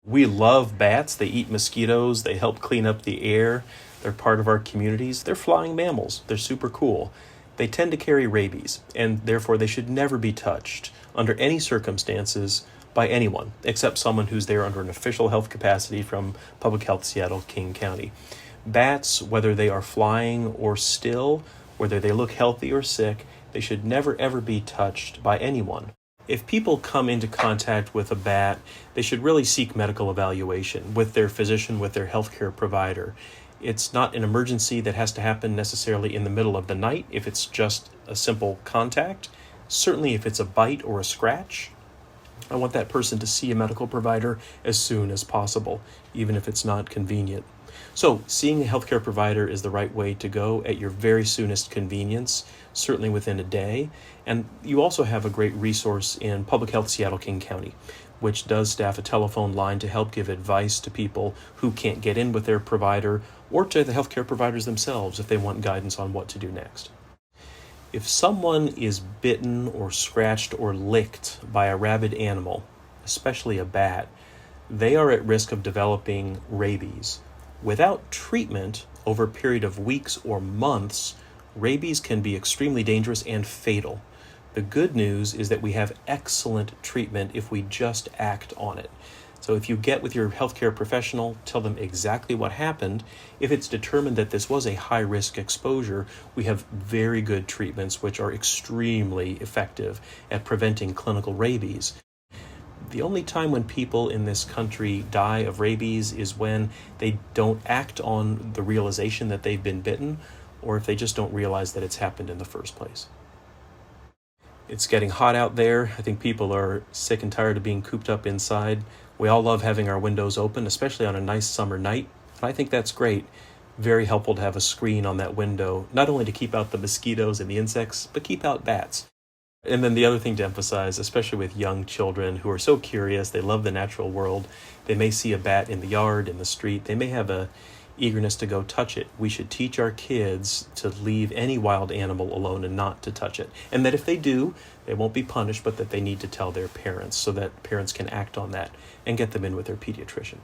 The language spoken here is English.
We love bats. They eat mosquitoes. They help clean up the air. They're part of our communities. They're flying mammals. They're super cool. They tend to carry rabies, and therefore they should never be touched under any circumstances by anyone, except someone who's there under an official health capacity from Public Health Seattle, King County. Bats, whether they are flying or still, whether they look healthy or sick, they should never ever be touched by anyone. If people come into contact with a bat, they should really seek medical evaluation with their physician, with their healthcare provider. It's not an emergency that has to happen necessarily in the middle of the night if it's just a simple contact. Certainly if it's a bite or a scratch, I want that person to see a medical provider as soon as possible, even if it's not convenient. So seeing a healthcare provider is the right way to go at your very soonest convenience, certainly within a day. And you also have a great resource in Public Health Seattle, King County, which does staff a telephone line to help give advice to people who can't get in with their provider, or to the healthcare providers themselves if they want guidance on what to do next. If someone is bitten or scratched or licked by a rabid animal, especially a bat, they are at risk of developing rabies. Without treatment over a period of weeks or months, rabies can be extremely dangerous and fatal. The good news is that we have excellent treatment if we just act on it. So if you get with your healthcare professional, tell them exactly what happened. If it's determined that this was a high-risk exposure, we have very good treatments which are extremely effective at preventing clinical rabies. The only time when people in this country die of rabies is when they don't act on the realization that they've been bitten, or if they just don't realize that it's happened in the first place. It's getting hot out there. I think people are sick and tired of being cooped up inside. We all love having our windows open, especially on a nice summer night. And I think that's great. Very helpful to have a screen on that window, not only to keep out the mosquitoes and the insects, but keep out bats. And then the other thing to emphasize, especially with young children who are so curious, they love the natural world. They may see a bat in the yard, in the street. They may have a eagerness to go touch it. We should teach our kids to leave any wild animal alone and not to touch it. And that if they do, they won't be punished, but that they need to tell their parents so that parents can act on that and get them in with their pediatrician.